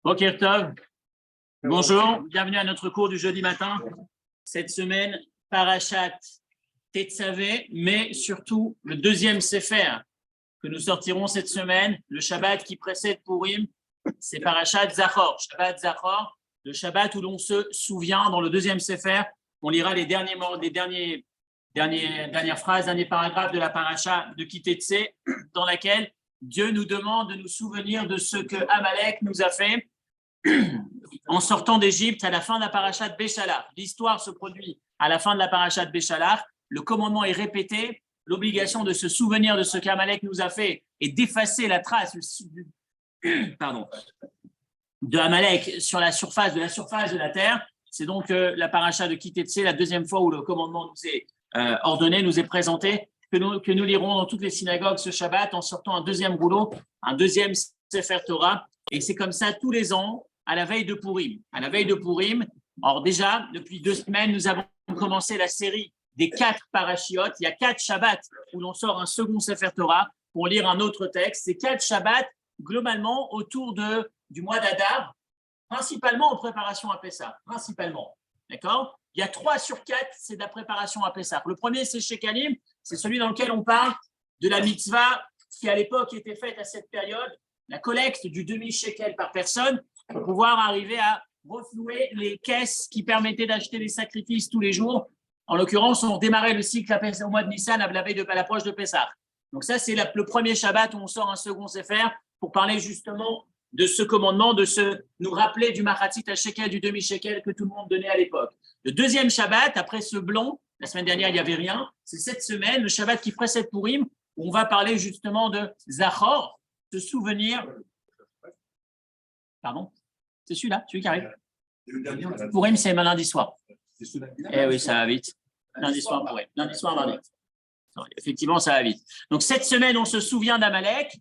Boker Tov. Bonjour, bienvenue à notre cours du jeudi matin. Cette semaine, Parashat Tetzavé, mais surtout le deuxième Sefer que nous sortirons cette semaine, le Shabbat qui précède Purim, c'est Parashat Zachor. Shabbat Zachor, le Shabbat où l'on se souvient dans le deuxième Sefer. On lira les dernières phrases, derniers paragraphes de la Parashat de Kitetse, dans laquelle Dieu nous demande de nous souvenir de ce que Amalek nous a fait en sortant d'Égypte à la fin de la Parashat Béchalach. L'histoire se produit à la fin de la Parashat Béchalach. Le commandement est répété. L'obligation de se souvenir de ce qu'Amalek nous a fait et d'effacer la trace de Amalek sur la surface de la terre. C'est donc la Parashat de Kitetse, la deuxième fois où le commandement nous est ordonné, nous est présenté, que nous lirons dans toutes les synagogues ce Shabbat en sortant un deuxième rouleau, un deuxième Sefer Torah. Et c'est comme ça tous les ans, à la veille de Purim. Alors déjà, depuis 2 semaines, nous avons commencé la série des 4 parachiotes. Il y a 4 Shabbats où l'on sort un second Sefer Torah pour lire un autre texte. Ces 4 Shabbats, globalement, autour du mois d'Adar, principalement en préparation à Pessah. Principalement. D'accord ? Il y a 3 sur 4, c'est de la préparation à Pessah. Le premier, c'est Shekalim, c'est celui dans lequel on parle de la mitzvah qui, à l'époque, était faite à cette période, la collecte du demi-shekel par personne pour pouvoir arriver à reflouer les caisses qui permettaient d'acheter des sacrifices tous les jours. En l'occurrence, on démarrait le cycle au mois de Nissan à l'approche de Pessah. Donc ça, c'est le premier Shabbat où on sort un second Sefer pour parler justement de ce commandement, nous rappeler du machatzit à shekel, du demi-shekel que tout le monde donnait à l'époque. Le deuxième Shabbat, après ce blanc, la semaine dernière, il n'y avait rien, c'est cette semaine, le Shabbat qui précède Purim, où on va parler justement de Zachor, se souvenir. Pardon ? C'est celui-là, celui qui arrive. Purim, c'est lundi soir. Eh oui, ça va vite. Lundi soir, Purim. Lundi soir, mardi. Effectivement, ça va vite. Donc, cette semaine, on se souvient d'Amalek.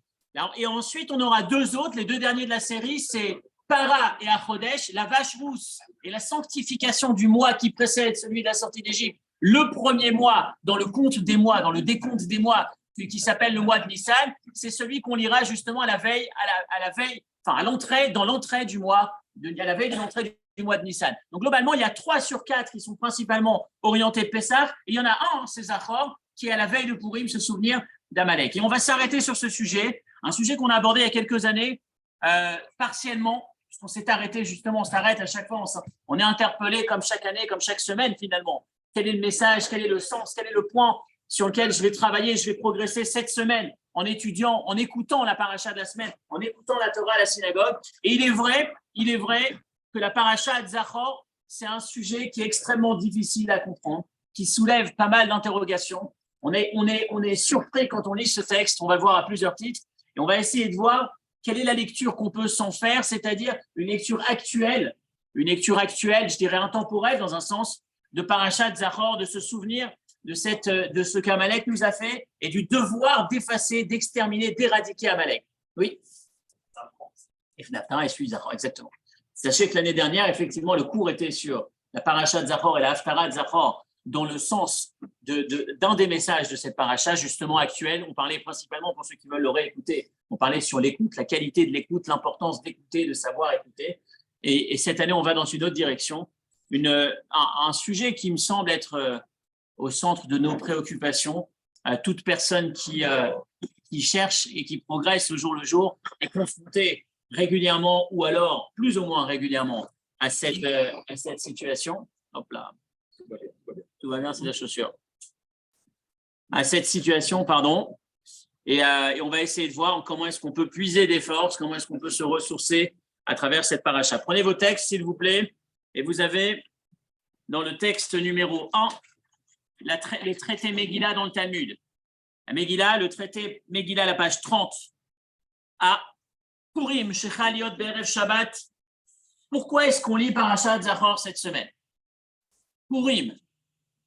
Et ensuite, on aura 2 autres. Les 2 derniers de la série, c'est Para et Achodesh, la vache rousse et la sanctification du mois qui précède celui de la sortie d'Égypte. Le premier mois, dans le compte des mois, dans le décompte des mois, qui s'appelle le mois de Nissan, c'est celui qu'on lira justement à la veille, à l'entrée du mois, à la veille de l'entrée du mois de Nissan. Donc globalement, il y a 3 sur 4 qui sont principalement orientés Pessah, et il y en a un, c'est Zachor, qui est à la veille de Purim, se souvenir d'Amalek. Et on va s'arrêter sur ce sujet, un sujet qu'on a abordé il y a quelques années, partiellement, puisqu'on s'est arrêté justement, on s'arrête à chaque fois, on est interpellé comme chaque année, comme chaque semaine finalement. Quel est le message, quel est le sens, quel est le point sur lequel je vais travailler, je vais progresser cette semaine en étudiant, en écoutant la paracha de la semaine, en écoutant la Torah à la synagogue. Et il est vrai que la paracha de Zachor, c'est un sujet qui est extrêmement difficile à comprendre, qui soulève pas mal d'interrogations. On est surpris quand on lit ce texte, on va le voir à plusieurs titres, et on va essayer de voir quelle est la lecture qu'on peut s'en faire, c'est-à-dire une lecture actuelle, je dirais intemporelle dans un sens, de paracha de Zachor, de se souvenir de ce qu'Amalek nous a fait et du devoir d'effacer, d'exterminer, d'éradiquer Amalek. Oui. Et celui de Zachor, exactement. Sachez que l'année dernière, effectivement, le cours était sur la paracha de Zachor et la haftara de Zachor dans le sens d'un des messages de cette paracha, justement actuelle. On parlait principalement, pour ceux qui veulent le réécouter, on parlait sur l'écoute, la qualité de l'écoute, l'importance d'écouter, de savoir écouter. Et cette année, on va dans une autre direction. Un sujet qui me semble être au centre de nos préoccupations. Toute personne qui cherche et qui progresse au jour le jour est confrontée régulièrement ou alors plus ou moins régulièrement à cette situation. Hop là. Tout va bien, c'est la chaussure. À cette situation, pardon. Et on va essayer de voir comment est-ce qu'on peut puiser des forces, comment est-ce qu'on peut se ressourcer à travers cette paracha. Prenez vos textes, s'il vous plaît. Et vous avez dans le texte numéro 1, les traités Megillah dans le Talmud. La Megillah, le traité Megillah, la page 30. À Purim, Shechaliot Be'erev Shabbat. Pourquoi est-ce qu'on lit Parashat Zachor cette semaine? Purim,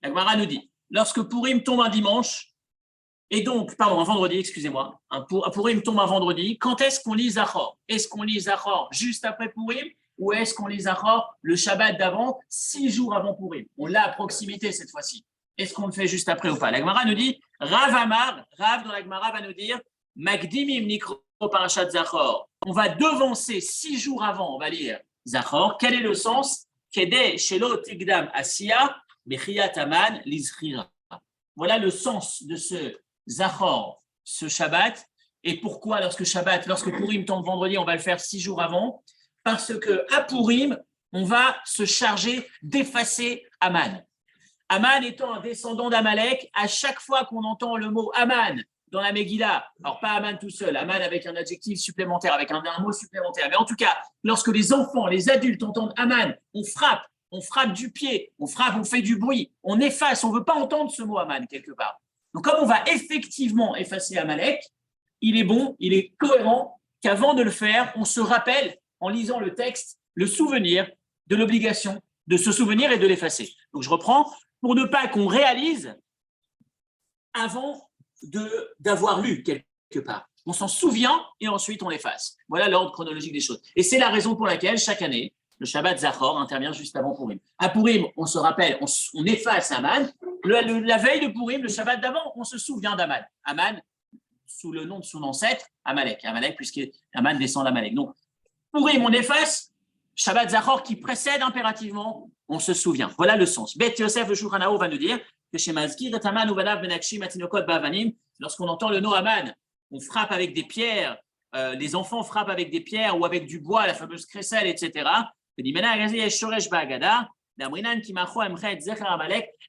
la Gemara nous dit, lorsque Purim tombe un dimanche, un vendredi, excusez-moi, Purim tombe un vendredi, quand est-ce qu'on lit Zachor? Est-ce qu'on lit Zachor juste après Purim ou est-ce qu'on lit Zachor le Shabbat d'avant, 6 jours avant Purim? On l'a à proximité cette fois-ci. Est-ce qu'on le fait juste après ou pas? La Gemara nous dit, Rav Amar, Rav dans la Gemara va nous dire, Magdimim Nikro Parashat Zachor. On va devancer 6 jours avant, on va lire Zachor. Quel est le sens? Kedei Shelo Tigdam Asiya Bechiyat Aman Lizchira. Voilà le sens de ce Zachor, ce Shabbat. Et pourquoi, lorsque Purim tombe vendredi, on va le faire 6 jours avant? Parce qu'à Purim, on va se charger d'effacer Aman. Aman étant un descendant d'Amalek, à chaque fois qu'on entend le mot Aman dans la Megillah, alors pas Aman tout seul, Aman avec un adjectif supplémentaire, avec un mot supplémentaire, mais en tout cas, lorsque les enfants, les adultes entendent Aman, on frappe du pied, on fait du bruit, on efface, on ne veut pas entendre ce mot Aman quelque part. Donc comme on va effectivement effacer Amalek, il est bon, il est cohérent qu'avant de le faire, on se rappelle, en lisant le texte, le souvenir de l'obligation de se souvenir et de l'effacer. Donc je reprends, pour ne pas qu'on réalise avant d'avoir lu quelque part. On s'en souvient et ensuite on efface. Voilà l'ordre chronologique des choses. Et c'est la raison pour laquelle, chaque année, le Shabbat Zachor intervient juste avant Purim. À Purim, on se rappelle, on efface Aman. La veille de Purim, le Shabbat d'avant, on se souvient d'Aman. Aman, sous le nom de son ancêtre, Amalek. Amalek, puisqu'Aman descend d'Amalek. Donc, Purim, on efface. Shabbat Zachor qui précède impérativement, on se souvient. Voilà le sens. Bet Yosef le Shulchan Aruch va nous dire que chez Mazkir et Aman Uvanav Benakshim Atinokot Bavanim, lorsqu'on entend le nom Aman, on frappe avec des pierres, les enfants frappent avec des pierres ou avec du bois, la fameuse crécelle, etc.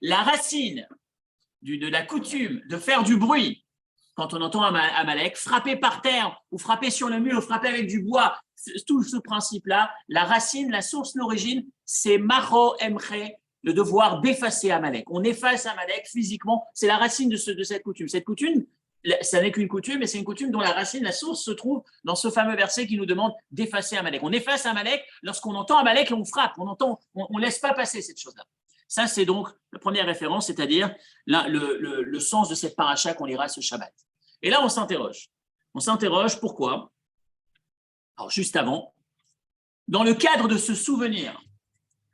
La racine de la coutume de faire du bruit quand on entend Amalek, frapper par terre ou frapper sur le mur ou frapper avec du bois, tout ce principe-là, la racine, la source, l'origine, c'est Macho Emche, le devoir d'effacer Amalek. On efface Amalek physiquement, c'est la racine de cette coutume. Cette coutume, ça n'est qu'une coutume, mais c'est une coutume dont la racine, la source se trouve dans ce fameux verset qui nous demande d'effacer Amalek. On efface Amalek lorsqu'on entend Amalek et on frappe, on laisse pas passer cette chose-là. Ça, c'est donc la première référence, c'est-à-dire le sens de cette paracha qu'on lira ce Shabbat. Et là, on s'interroge. On s'interroge pourquoi? Alors, juste avant, dans le cadre de ce souvenir,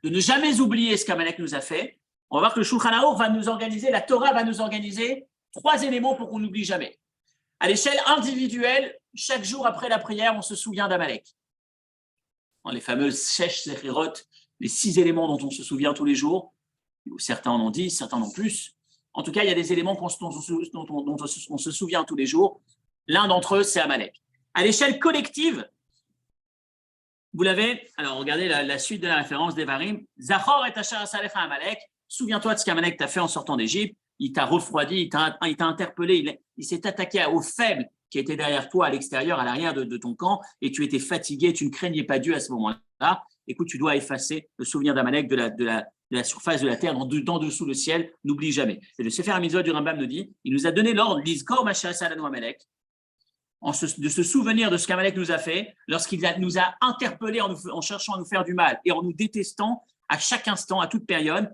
de ne jamais oublier ce qu'Amalek nous a fait, on va voir que le Shulchan Aruch va nous organiser, la Torah va nous organiser 3 éléments pour qu'on n'oublie jamais. À l'échelle individuelle, chaque jour après la prière, on se souvient d'Amalek. Les fameuses Shesh Zechirot, les 6 éléments dont on se souvient tous les jours, certains en ont 10, certains en ont plus. En tout cas, il y a des éléments dont on se souvient tous les jours. L'un d'entre eux, c'est Amalek. À l'échelle collective, vous l'avez, alors regardez la suite de la référence d'Evarim. Zachor et Asher Asalecha Amalek. Souviens-toi de ce qu'Amalek t'a fait en sortant d'Égypte. Il t'a refroidi, il t'a interpellé, il s'est attaqué aux faibles qui étaient derrière toi, à l'extérieur, à l'arrière de ton camp, et tu étais fatigué, tu ne craignais pas Dieu à ce moment-là. Écoute, tu dois effacer le souvenir d'Amalek de la surface de la terre, d'en dessous le ciel, n'oublie jamais. Et le Sefer HaMitzvot du Rambam nous dit, il nous a donné l'ordre, l'Izkor Masha Salanu Amalek, de se souvenir de ce qu'Amalek nous a fait, lorsqu'il nous a interpellés en cherchant à nous faire du mal et en nous détestant à chaque instant, à toute période.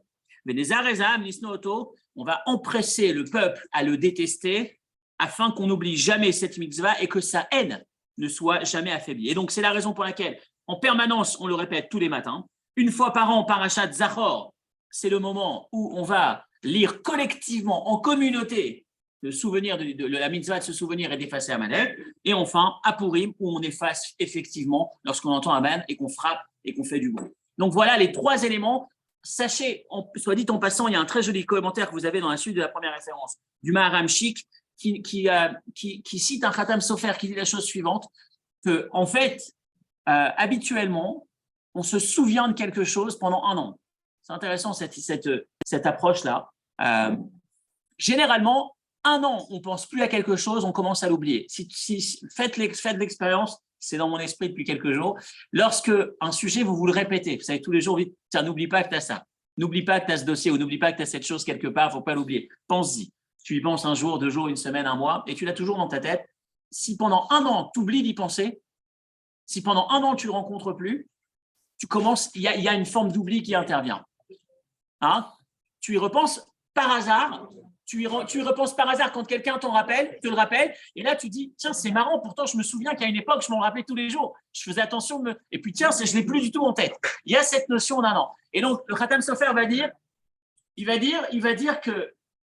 On va empresser le peuple à le détester afin qu'on n'oublie jamais cette mitzvah et que sa haine ne soit jamais affaiblie. Et donc, c'est la raison pour laquelle, en permanence, on le répète tous les matins, une fois par an, Parashat Zachor, c'est le moment où on va lire collectivement, en communauté, le souvenir de la mitzvah de se souvenir et d'effacer Amalek. Et enfin, à Purim, où on efface effectivement lorsqu'on entend Aman et qu'on frappe et qu'on fait du bruit. Donc voilà les 3 éléments. Sachez, soit dit en passant, il y a un très joli commentaire que vous avez dans la suite de la première référence du Maharam Shik qui cite un Khatam Sofer qui dit la chose suivante, que en fait, habituellement, on se souvient de quelque chose pendant 1 an. C'est intéressant cette approche-là. Généralement, 1 an, on ne pense plus à quelque chose, on commence à l'oublier. Faites l'expérience, c'est dans mon esprit depuis quelques jours. Lorsque un sujet, vous le répétez, vous savez, tous les jours, vite, tiens, n'oublie pas que tu as ça. N'oublie pas que tu as ce dossier ou n'oublie pas que tu as cette chose quelque part, il ne faut pas l'oublier. Pense-y. Tu y penses 1 jour, 2 jours, 1 semaine, 1 mois, et tu l'as toujours dans ta tête. Si pendant 1 an, tu oublies d'y penser, si pendant 1 an, tu ne le rencontres plus, tu commences, il y a une forme d'oubli qui intervient. Hein? Tu y repenses par hasard. Tu y repenses par hasard quand quelqu'un te le rappelle, et là tu dis, tiens, c'est marrant, pourtant je me souviens qu'à une époque, je m'en rappelais tous les jours, je faisais attention, et puis tiens, je ne l'ai plus du tout en tête. Il y a cette notion d'1 an. Et donc, le Khatam Sofer va dire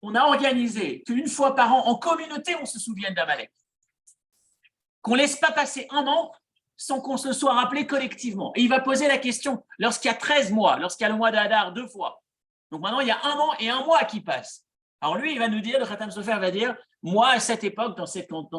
qu'on a organisé qu'une fois par an, en communauté, on se souvienne d'Amalek. qu'on ne laisse pas passer un an sans qu'on se soit rappelé collectivement. Et il va poser la question, lorsqu'il y a 13 mois, lorsqu'il y a le mois d'Adar 2 fois, donc maintenant il y a un an et un mois qui passent. Alors lui, il va nous dire, le Khatam Sofer va dire, moi à cette époque, dans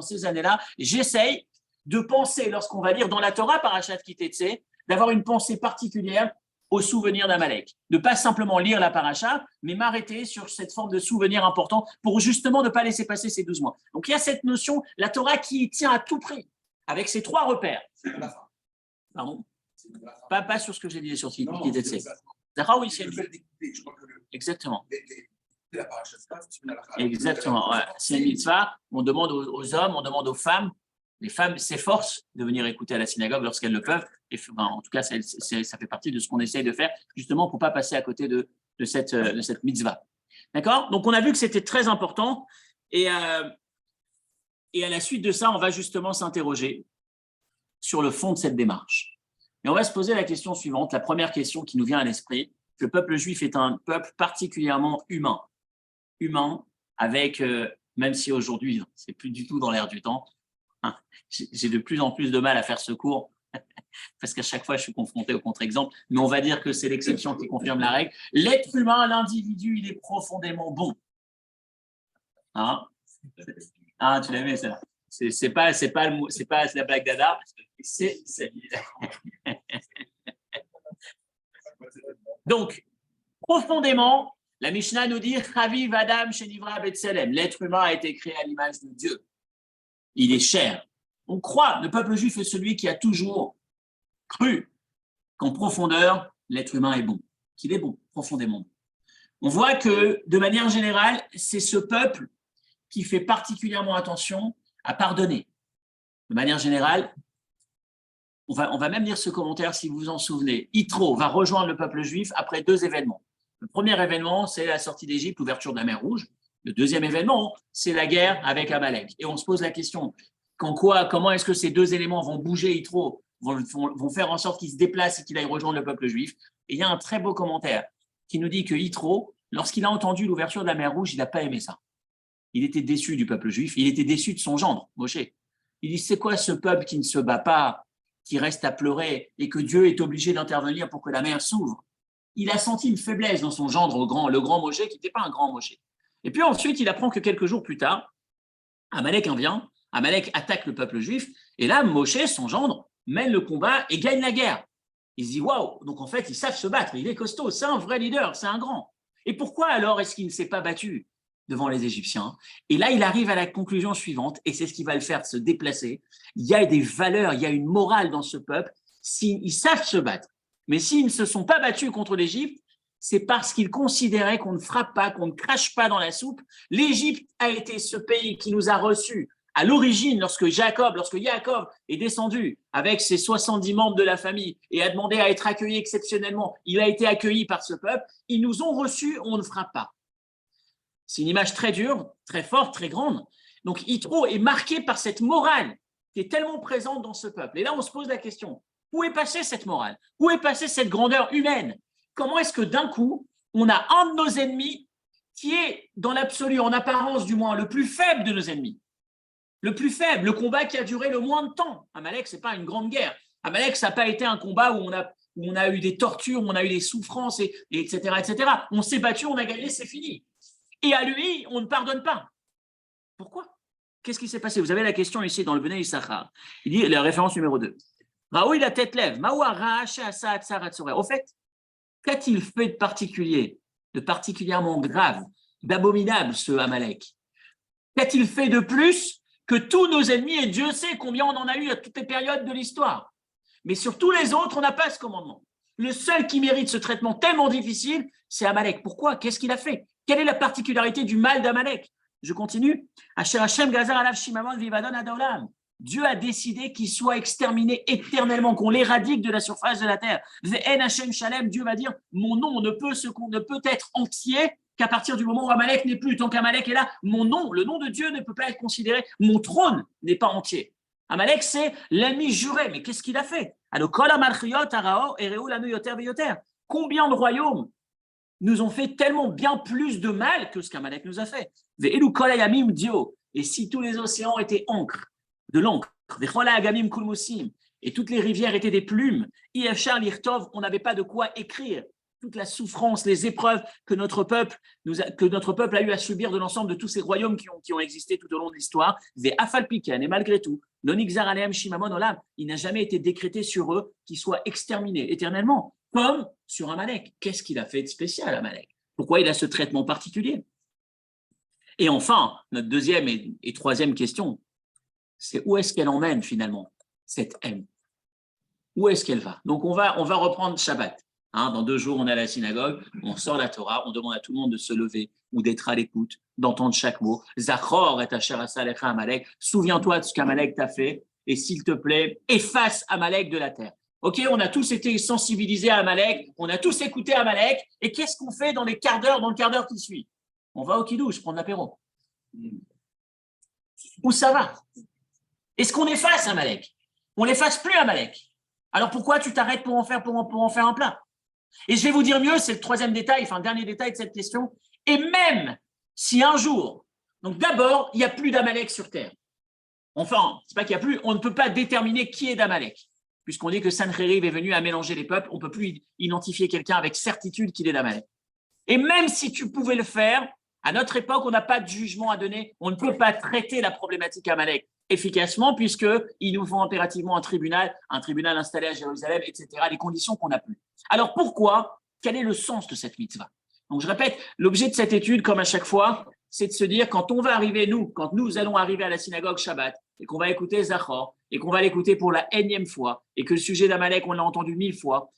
ces années-là, j'essaye de penser, lorsqu'on va lire dans la Torah, Parashat Kitetse, d'avoir une pensée particulière au souvenir d'Amalek. De ne pas simplement lire la paracha, mais m'arrêter sur cette forme de souvenir important pour justement ne pas laisser passer ces 12 mois. Donc il y a cette notion, la Torah qui tient à tout prix, avec ces 3 repères. Pardon ? Pas sur ce que j'ai dit sur Kitetse. D'accord, oui, c'est exactement. Exactement. Ouais. C'est une mitzvah. On demande aux hommes, on demande aux femmes. Les femmes s'efforcent de venir écouter à la synagogue lorsqu'elles le peuvent. Et, en tout cas, ça fait partie de ce qu'on essaye de faire, justement pour ne pas passer à côté de cette mitzvah. D'accord ? Donc, on a vu que c'était très important. Et à la suite de ça, on va justement s'interroger sur le fond de cette démarche. Et on va se poser la question suivante, la première question qui nous vient à l'esprit. Le peuple juif est un peuple particulièrement humain. Humain, avec, même si aujourd'hui, c'est plus du tout dans l'air du temps, j'ai de plus en plus de mal à faire ce cours, parce qu'à chaque fois, je suis confronté au contre-exemple, mais on va dire que c'est l'exception qui confirme la règle. L'être humain, l'individu, il est profondément bon. Hein? Ah, tu l'as vu, ça. C'est pas la blague d'Ada, Donc, profondément, la Mishnah nous dit Chaviv Adam Shenivra Betselem. L'être humain a été créé à l'image de Dieu. Il est cher. On croit, le peuple juif est celui qui a toujours cru qu'en profondeur, l'être humain est bon, qu'il est bon, profondément bon. On voit que, de manière générale, c'est ce peuple qui fait particulièrement attention à pardonner. De manière générale, on va même lire ce commentaire si vous vous en souvenez. Yitro va rejoindre le peuple juif après 2 événements. Le premier événement, c'est la sortie d'Égypte, l'ouverture de la mer Rouge. Le deuxième événement, c'est la guerre avec Amalek. Et on se pose la question, comment est-ce que ces 2 éléments vont bouger Yitro, vont faire en sorte qu'il se déplace et qu'il aille rejoindre le peuple juif. Et il y a un très beau commentaire qui nous dit que Yitro, lorsqu'il a entendu l'ouverture de la mer Rouge, il n'a pas aimé ça. Il était déçu du peuple juif, il était déçu de son gendre, Moshe. Il dit, c'est quoi ce peuple qui ne se bat pas, qui reste à pleurer et que Dieu est obligé d'intervenir pour que la mer s'ouvre? Il a senti une faiblesse dans son gendre, le grand Moshe, qui n'était pas un grand Moshe. Et puis ensuite, il apprend que quelques jours plus tard, Amalek en vient, Amalek attaque le peuple juif, et là, Moshe, son gendre, mène le combat et gagne la guerre. Il se dit, waouh, donc en fait, ils savent se battre, il est costaud, c'est un vrai leader, c'est un grand. Et pourquoi alors est-ce qu'il ne s'est pas battu devant les Égyptiens? Et là, il arrive à la conclusion suivante, et c'est ce qui va le faire se déplacer. Il y a des valeurs, il y a une morale dans ce peuple, ils savent se battre. Mais s'ils ne se sont pas battus contre l'Égypte, c'est parce qu'ils considéraient qu'on ne frappe pas, qu'on ne crache pas dans la soupe. L'Égypte a été ce pays qui nous a reçus à l'origine, lorsque Yaakov est descendu avec ses 70 membres de la famille et a demandé à être accueilli exceptionnellement. Il a été accueilli par ce peuple. Ils nous ont reçus, on ne frappe pas. C'est une image très dure, très forte, très grande. Donc, Yitro est marqué par cette morale qui est tellement présente dans ce peuple. Et là, on se pose la question, où est passée cette morale? Où est passée cette grandeur humaine? Comment est-ce que d'un coup, on a un de nos ennemis qui est, dans l'absolu, en apparence du moins, le plus faible de nos ennemis? Le plus faible, le combat qui a duré le moins de temps. Amalek, ce n'est pas une grande guerre. Amalek, ça n'a pas été un combat où on a eu des tortures, où on a eu des souffrances, etc., etc. On s'est battu, on a gagné, c'est fini. Et à lui, on ne pardonne pas. Pourquoi? Qu'est-ce qui s'est passé? Vous avez la question ici dans le Bnei Issachar. Il dit, la référence numéro 2. Raoui la tête lève. Au fait, qu'a-t-il fait de particulier, de particulièrement grave, d'abominable, ce Amalek? Qu'a-t-il fait de plus que tous nos ennemis, et Dieu sait combien on en a eu à toutes les périodes de l'histoire? Mais sur tous les autres, on n'a pas ce commandement. Le seul qui mérite ce traitement tellement difficile, c'est Amalek. Pourquoi? Qu'est-ce qu'il a fait? Quelle est la particularité du mal d'Amalek? Je continue. Dieu a décidé qu'il soit exterminé éternellement, qu'on l'éradique de la surface de la terre. Dieu va dire, mon nom ne peut être entier qu'à partir du moment où Amalek n'est plus. Tant qu'Amalek est là, mon nom, le nom de Dieu ne peut pas être considéré. Mon trône n'est pas entier. Amalek, c'est l'ennemi juré. Mais qu'est-ce qu'il a fait? Combien de royaumes nous ont fait tellement bien plus de mal que ce qu'Amalek nous a fait? Et si tous les océans étaient encre, de l'encre. Et toutes les rivières étaient des plumes. On n'avait pas de quoi écrire. Toute la souffrance, les épreuves que notre peuple a eu à subir de l'ensemble de tous ces royaumes qui ont existé tout au long de l'histoire. Et malgré tout, il n'a jamais été décrété sur eux qu'ils soient exterminés éternellement, comme sur Amalek. Qu'est-ce qu'il a fait de spécial, Amalek? Pourquoi il a ce traitement particulier? Et enfin, notre deuxième et troisième question, c'est où est-ce qu'elle emmène finalement cette haine? Où est-ce qu'elle va? Donc on va reprendre Shabbat. Dans 2 jours, on est à la synagogue, on sort la Torah, on demande à tout le monde de se lever ou d'être à l'écoute, d'entendre chaque mot. Zachor et Asher asa alecha Amalek. Souviens-toi de ce qu'Amalek t'a fait et s'il te plaît, efface Amalek de la terre. Ok, on a tous été sensibilisés à Amalek, on a tous écouté Amalek, et qu'est-ce qu'on fait dans le quart d'heure qui suit? On va au kidouche, prendre l'apéro. Où ça va? Est-ce qu'on efface Amalek? On n'efface plus Amalek. Alors pourquoi tu t'arrêtes pour en faire un plat? Et je vais vous dire mieux, c'est le troisième détail, dernier détail de cette question. Et même si un jour, donc d'abord, il n'y a plus d'Amalek sur terre. Enfin, c'est pas qu'il n'y a plus, on ne peut pas déterminer qui est d'Amalek. Puisqu'on dit que Sancheriv est venu à mélanger les peuples, on ne peut plus identifier quelqu'un avec certitude qu'il est d'Amalek. Et même si tu pouvais le faire, à notre époque, on n'a pas de jugement à donner, on ne peut pas traiter la problématique Amalek efficacement, puisqu'il nous faut impérativement un tribunal installé à Jérusalem, etc., les conditions qu'on n'a plus. Alors pourquoi? Quel est le sens de cette mitzvah? Donc je répète, l'objet de cette étude, comme à chaque fois, c'est de se dire, quand nous allons arriver à la synagogue Shabbat, et qu'on va écouter Zachor, et qu'on va l'écouter pour la énième fois, et que le sujet d'Amalek, on l'a entendu 1000 fois,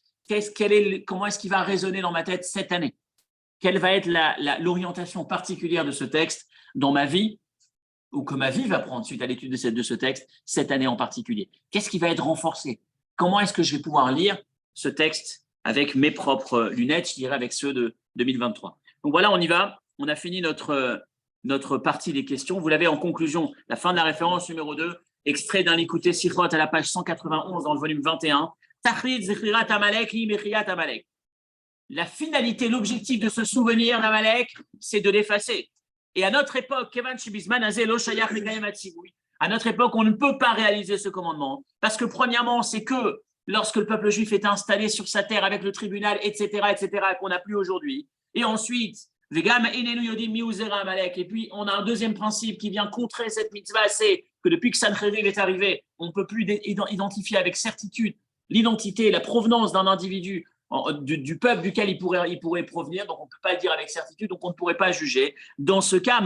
comment est-ce qu'il va résonner dans ma tête cette année? Quelle va être l'orientation particulière de ce texte dans ma vie, ou que ma vie va prendre suite à l'étude de ce texte, cette année en particulier? Qu'est-ce qui va être renforcé? Comment est-ce que je vais pouvoir lire ce texte avec mes propres lunettes, je dirais avec ceux de 2023? Donc voilà, on y va. On a fini notre partie des questions. Vous l'avez en conclusion, la fin de la référence numéro 2, extrait d'un Likutei Sichot à la page 191 dans le volume 21. Tachlit Zechirat Amalek li Mechiat Amalek. La finalité, l'objectif de ce souvenir d'Amalek, c'est de l'effacer. Et à notre époque, à notre époque, on ne peut pas réaliser ce commandement. Parce que premièrement, c'est que lorsque le peuple juif est installé sur sa terre avec le tribunal, etc., qu'on n'a plus aujourd'hui. Et ensuite, et puis on a un deuxième principe qui vient contrer cette mitzvah, c'est que depuis que Sancheriv est arrivé, on ne peut plus identifier avec certitude l'identité, la provenance d'un individu du peuple duquel il pourrait provenir, donc on ne peut pas le dire avec certitude, donc on ne pourrait pas juger. Dans ce cas,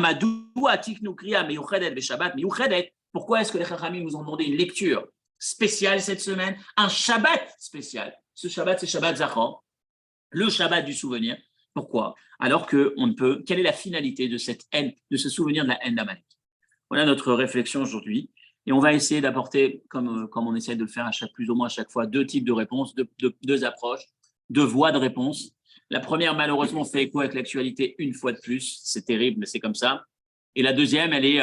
pourquoi est-ce que les Chachamim nous ont demandé une lecture spéciale cette semaine, un Shabbat spécial? Ce Shabbat, c'est Shabbat Zachor, le Shabbat du souvenir. Pourquoi? Alors que on ne peut. Quelle est la finalité de cette haine, de ce souvenir de la haine d'Amalek? Voilà notre réflexion aujourd'hui. Et on va essayer d'apporter, comme on essaie de le faire plus ou moins à chaque fois, 2 types de réponses, 2 approches, 2 voies de réponse. La première, malheureusement, fait écho avec l'actualité une fois de plus. C'est terrible, mais c'est comme ça. Et la deuxième, elle est,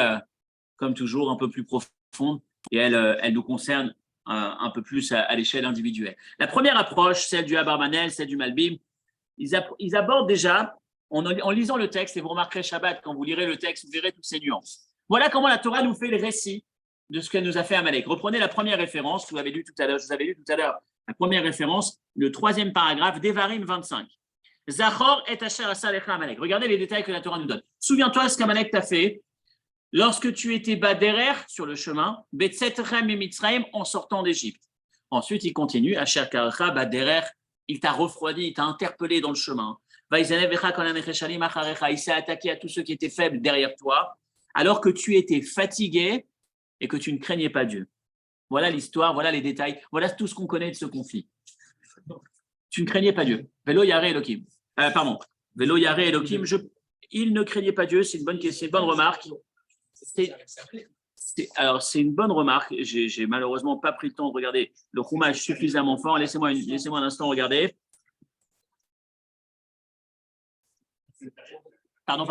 comme toujours, un peu plus profonde et elle nous concerne un peu plus à l'échelle individuelle. La première approche, celle du Abarbanel, celle du Malbim, ils abordent déjà, en lisant le texte, et vous remarquerez Shabbat, quand vous lirez le texte, vous verrez toutes ces nuances. Voilà comment la Torah nous fait le récit de ce qu'elle nous a fait Amalek. Reprenez la première référence, je vous avais lu tout à l'heure, la première référence, le 3e paragraphe, Devarim 25. Zachor et Asher asa alecha Amalek. Regardez les détails que la Torah nous donne. Souviens-toi ce qu'Amalek t'a fait lorsque tu étais baderer sur le chemin, Betzetchem et Mitzraim en sortant d'Égypte. Ensuite, il continue, Asher karacha baderer, il t'a refroidi, il t'a interpellé dans le chemin. Il s'est attaqué à tous ceux qui étaient faibles derrière toi, alors que tu étais fatigué et que tu ne craignais pas Dieu. Voilà l'histoire, voilà les détails, voilà tout ce qu'on connaît de ce conflit. Tu ne craignais pas Dieu. Velo Yare Elohim. Velo Yare Elohim, il ne craignait pas Dieu, c'est une bonne question, une bonne remarque. C'est une bonne remarque. J'ai malheureusement pas pris le temps de regarder le Chumash suffisamment fort. Laissez-moi un instant regarder. Pardon.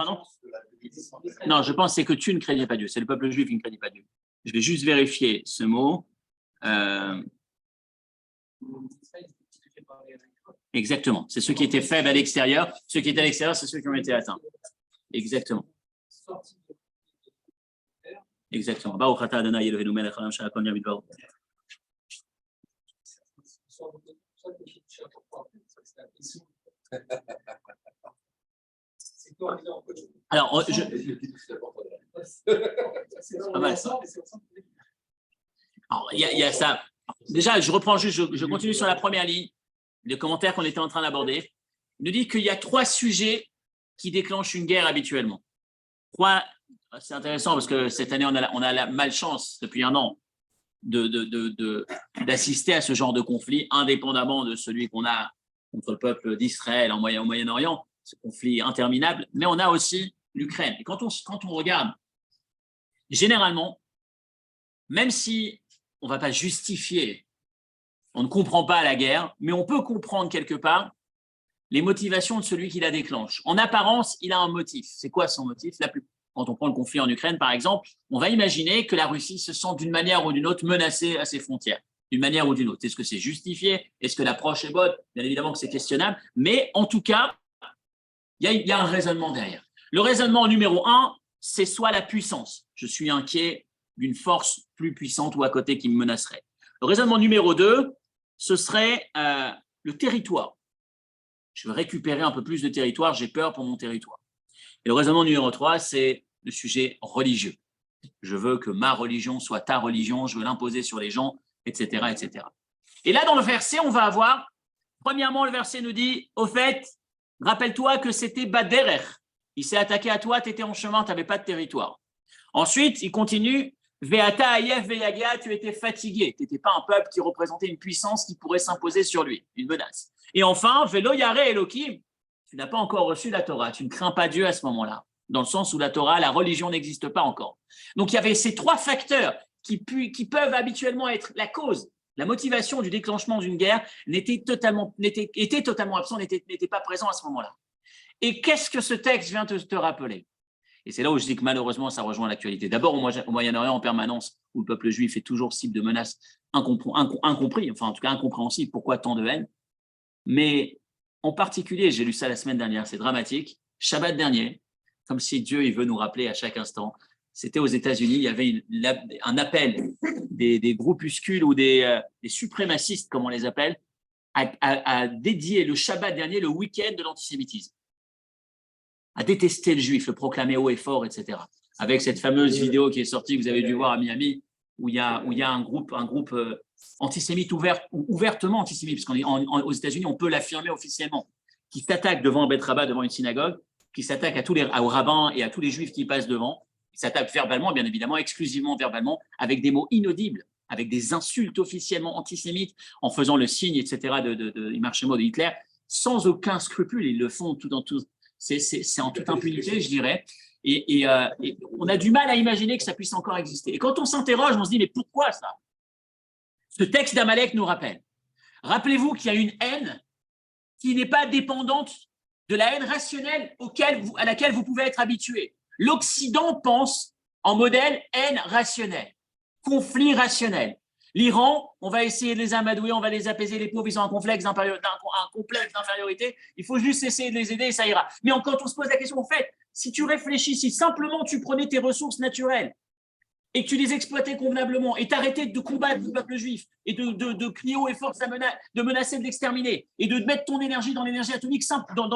Non, je pense que c'est que tu ne craignais pas Dieu. C'est le peuple juif qui ne craignait pas Dieu. Je vais juste vérifier ce mot. Exactement. C'est ceux qui étaient faibles à l'extérieur. Ceux qui étaient à l'extérieur, c'est ceux qui ont été atteints. Exactement. Exactement. Baruch atah Adonai Eloheinu melech haolam she'akol nהיה bidbaro. Alors, c'est pas mal ça. Alors, il y a ça. Déjà, je reprends juste, je continue sur la première ligne, le commentaire qu'on était en train d'aborder. Il nous dit qu'il y a 3 sujets qui déclenchent une guerre habituellement. C'est intéressant parce que cette année, on a la malchance depuis un an d'assister à ce genre de conflit, indépendamment de celui qu'on a contre le peuple d'Israël au Moyen-Orient, ce conflit interminable, mais on a aussi l'Ukraine. Et quand on regarde, généralement, même si on ne va pas justifier, on ne comprend pas la guerre, mais on peut comprendre quelque part les motivations de celui qui la déclenche. En apparence, il a un motif. C'est quoi son motif? Quand on prend le conflit en Ukraine, par exemple, on va imaginer que la Russie se sent d'une manière ou d'une autre menacée à ses frontières, d'une manière ou d'une autre. Est-ce que c'est justifié? Est-ce que l'approche est bonne? Bien évidemment que c'est questionnable, mais en tout cas, il y a un raisonnement derrière. Le raisonnement numéro 1, c'est soit la puissance. Je suis inquiet d'une force plus puissante ou à côté qui me menacerait. Le raisonnement numéro 2, ce serait le territoire. Je veux récupérer un peu plus de territoire, j'ai peur pour mon territoire. Et le raisonnement numéro 3, c'est le sujet religieux. Je veux que ma religion soit ta religion, je veux l'imposer sur les gens, etc., etc. Et là, dans le verset, on va avoir, premièrement, le verset nous dit, au fait, rappelle-toi que c'était Baderer. Il s'est attaqué à toi, tu étais en chemin, tu n'avais pas de territoire. Ensuite, il continue, Veata Ayef Veyagia, tu étais fatigué. Tu n'étais pas un peuple qui représentait une puissance qui pourrait s'imposer sur lui, une menace. Et enfin, Velo Yare Elohim, tu n'as pas encore reçu la Torah, tu ne crains pas Dieu à ce moment-là, dans le sens où la Torah, la religion n'existe pas encore. Donc il y avait ces 3 facteurs qui peuvent habituellement être la cause, la motivation du déclenchement d'une guerre, était totalement absent, n'était pas présent à ce moment-là. Et qu'est-ce que ce texte vient te rappeler? Et c'est là où je dis que malheureusement, ça rejoint l'actualité. D'abord, au Moyen-Orient, en permanence, où le peuple juif est toujours cible de menaces incompris, enfin en tout cas incompréhensibles. Pourquoi tant de haine? Mais en particulier, j'ai lu ça la semaine dernière, c'est dramatique. Shabbat dernier, comme si Dieu il veut nous rappeler à chaque instant, c'était aux États-Unis, il y avait un appel des groupuscules ou des suprémacistes, comme on les appelle, à dédier le Shabbat dernier, le week-end de l'antisémitisme, à détester le juif, le proclamer haut et fort, etc. Avec cette fameuse vidéo qui est sortie, que vous avez dû voir à Miami, où il y a un groupe antisémite ouvertement antisémite, parce qu'aux États-Unis, on peut l'affirmer officiellement, qui s'attaque devant un Bet Rabbah, devant une synagogue, qui s'attaque aux rabbins et à tous les juifs qui passent devant, qui s'attaque verbalement, bien évidemment, exclusivement verbalement, avec des mots inaudibles, avec des insultes officiellement antisémites, en faisant le signe, etc., de Marchemo de Hitler, sans aucun scrupule. Ils le font tout en tout. C'est en toute impunité, je dirais. Et on a du mal à imaginer que ça puisse encore exister. Et quand on s'interroge, on se dit, mais pourquoi ça? Ce texte d'Amalek nous rappelle. Rappelez-vous qu'il y a une haine qui n'est pas dépendante de la haine rationnelle à laquelle vous pouvez être habitué. L'Occident pense en modèle haine rationnelle, conflit rationnel. L'Iran, on va essayer de les amadouer, on va les apaiser, les pauvres, ils ont un complexe d'infériorité, il faut juste essayer de les aider et ça ira. Mais quand on se pose la question, en fait, si tu réfléchis, si simplement tu prenais tes ressources naturelles et que tu les exploitais convenablement et t'arrêtais de combattre le peuple juif et de crier haut et fort de menacer de l'exterminer et de mettre ton énergie dans l'énergie atomique simple, dans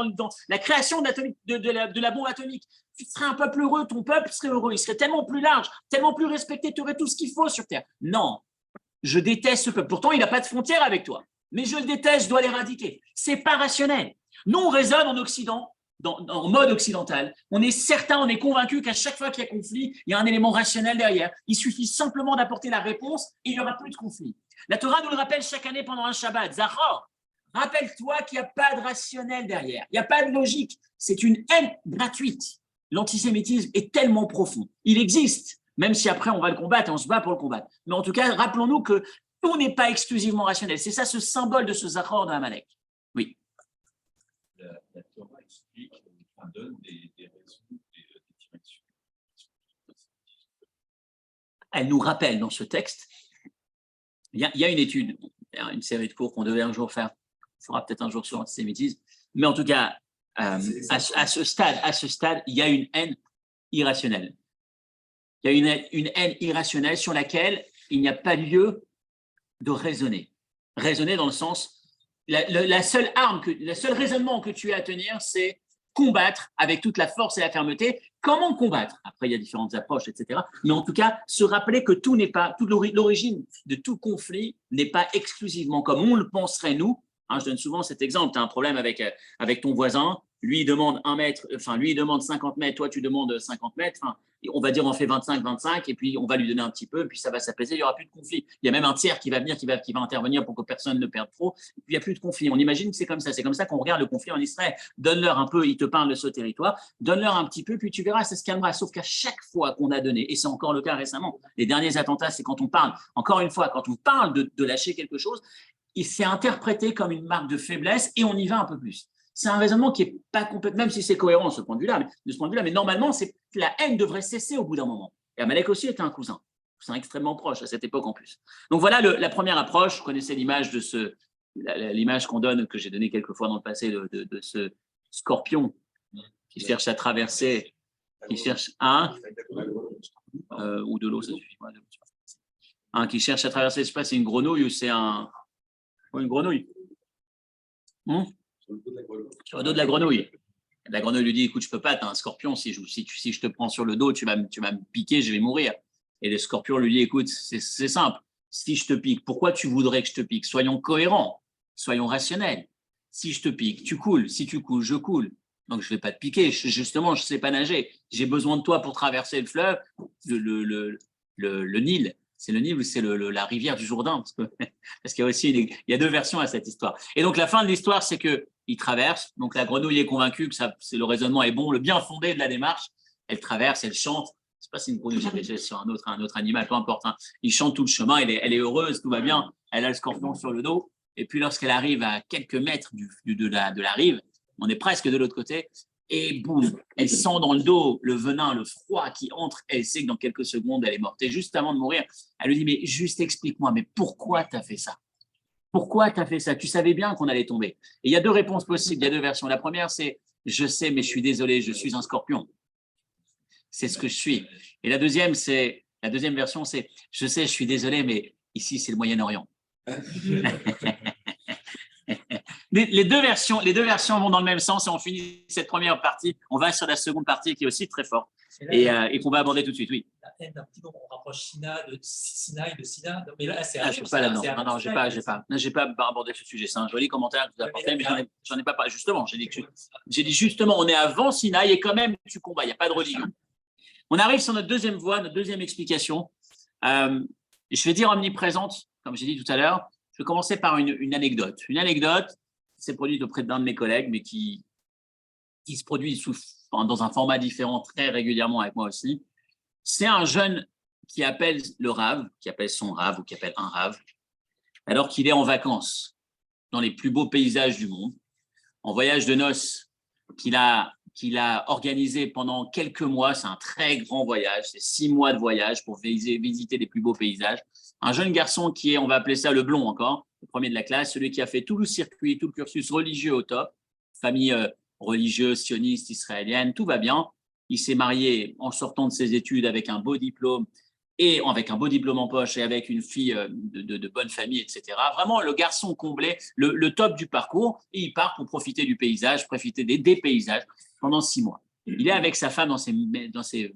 la création de la bombe atomique, tu serais un peuple heureux, ton peuple serait heureux, il serait tellement plus large, tellement plus respecté, tu aurais tout ce qu'il faut sur Terre. Non, je déteste ce peuple. Pourtant, il n'a pas de frontière avec toi. Mais je le déteste, je dois l'éradiquer. C'est pas rationnel. Nous, on raisonne en Occident, en mode occidental. On est certain, on est convaincu qu'à chaque fois qu'il y a conflit, il y a un élément rationnel derrière. Il suffit simplement d'apporter la réponse et il n'y aura plus de conflit. La Torah nous le rappelle chaque année pendant un Shabbat. Zachor, rappelle-toi qu'il n'y a pas de rationnel derrière. Il n'y a pas de logique. C'est une haine gratuite. L'antisémitisme est tellement profond. Il existe. Même si après on va le combattre et on se bat pour le combattre. Mais en tout cas, rappelons-nous que tout n'est pas exclusivement rationnel. C'est ça ce symbole de ce Zachor de Amalek. Oui. La Torah explique, donne des raisons, des directions. Elle nous rappelle dans ce texte, il y a une étude, une série de cours qu'on devait un jour faire, on fera peut-être un jour sur l'antisémitisme, mais en tout cas, à ce stade, il y a une haine irrationnelle. Il y a une haine irrationnelle sur laquelle il n'y a pas lieu de raisonner. Raisonner dans le sens, la seule arme, le seul raisonnement que tu as à tenir, c'est combattre avec toute la force et la fermeté. Comment combattre? Après, il y a différentes approches, etc. Mais en tout cas, se rappeler que toute l'origine de tout conflit n'est pas exclusivement comme on le penserait nous. Je donne souvent cet exemple. Tu as un problème avec ton voisin. Lui, il demande 1 mètre, lui, il demande 50 mètres. Toi, tu demandes 50 mètres. On va dire, on fait 25, et puis on va lui donner un petit peu, et puis ça va s'apaiser, il n'y aura plus de conflit. Il y a même un tiers qui va venir, qui va intervenir pour que personne ne perde trop, et puis il n'y a plus de conflit. On imagine que c'est comme ça qu'on regarde le conflit en Israël. Donne-leur un peu, ils te parlent de ce territoire, donne-leur un petit peu, puis tu verras, ça se calmera. Sauf qu'à chaque fois qu'on a donné, et c'est encore le cas récemment, les derniers attentats, c'est quand on parle, encore une fois, quand on parle de lâcher quelque chose, il s'est interprété comme une marque de faiblesse, et on y va un peu plus. C'est un raisonnement qui n'est pas complètement, même si c'est cohérent de ce point de vue-là, mais normalement, la haine devrait cesser au bout d'un moment. Et Amalek aussi était un cousin extrêmement proche à cette époque en plus. Donc voilà la première approche. Vous connaissez l'image l'image qu'on donne, que j'ai donnée quelques fois dans le passé, de ce scorpion qui cherche à traverser, qui cherche ou de l'eau, ça suffit. Qui cherche à traverser, je ne sais pas, c'est une grenouille ou c'est une grenouille. Sur le dos de la grenouille. La grenouille lui dit, écoute, je ne peux pas, tu as un scorpion, si je te prends sur le dos, tu vas me piquer, je vais mourir. Et le scorpion lui dit, écoute, c'est simple, si je te pique, pourquoi tu voudrais que je te pique? Soyons cohérents, soyons rationnels. Si je te pique, tu coules, si tu coules, je coule. Donc, je ne vais pas te piquer, justement, je ne sais pas nager. J'ai besoin de toi pour traverser le fleuve, le Nil. C'est le Nil ou c'est la rivière du Jourdain? Parce qu'il y a aussi il y a deux versions à cette histoire. Et donc, la fin de l'histoire, c'est qu'il traverse. Donc, la grenouille est convaincue que le raisonnement est bon, le bien fondé de la démarche. Elle traverse, elle chante. Je ne sais pas si c'est une grenouille, j'ai sur un autre animal, peu importe. Il chante tout le chemin, elle est heureuse, tout va bien. Elle a le scorpion sur le dos. Et puis, lorsqu'elle arrive à quelques mètres de la rive, on est presque de l'autre côté, et boum, elle sent dans le dos le venin, le froid qui entre, elle sait que dans quelques secondes, elle est morte. Et juste avant de mourir, elle lui dit, mais juste explique-moi, mais pourquoi tu as fait ça? Pourquoi tu as fait ça? Tu savais bien qu'on allait tomber. Et il y a deux réponses possibles, il y a deux versions. La première, c'est, je sais, mais je suis désolé, je suis un scorpion. C'est ce que je suis. Et la deuxième version, c'est, je sais, je suis désolé, mais ici, c'est le Moyen-Orient. Les deux versions vont dans le même sens et on finit cette première partie. On va sur la seconde partie qui est aussi très forte et qu'on va aborder tout de suite. Oui. La haine d'un petit peu, on rapproche Sinaï de Sina. Mais là, c'est je ne suis pas là-dedans. Non, j'ai pas abordé ce sujet. C'est un joli commentaire que vous apportez, mais j'en ai pas parlé. Justement, j'ai dit justement, on est avant Sinaï et quand même tu combats. Il n'y a pas de religion. On arrive sur notre deuxième voie, notre deuxième explication. Je vais dire omniprésente, comme j'ai dit tout à l'heure. Je vais commencer par une anecdote. Une anecdote qui s'est produite auprès d'un de mes collègues, mais qui se produit dans un format différent très régulièrement avec moi aussi. C'est un jeune qui appelle le Rav, qui appelle son Rav ou qui appelle un Rav, alors qu'il est en vacances dans les plus beaux paysages du monde, en voyage de noces qu'il a organisé pendant quelques mois. C'est un très grand voyage, c'est 6 mois de voyage pour visiter les plus beaux paysages. Un jeune garçon qui est, on va appeler ça le blond encore, le premier de la classe, celui qui a fait tout le circuit, tout le cursus religieux au top, famille religieuse, sioniste, israélienne, tout va bien. Il s'est marié en sortant de ses études avec un beau diplôme en poche et avec une fille de bonne famille, etc. Vraiment, le garçon comblé, le top du parcours, et il part pour profiter du paysage, profiter des paysages pendant 6 mois. Il est avec sa femme dans ces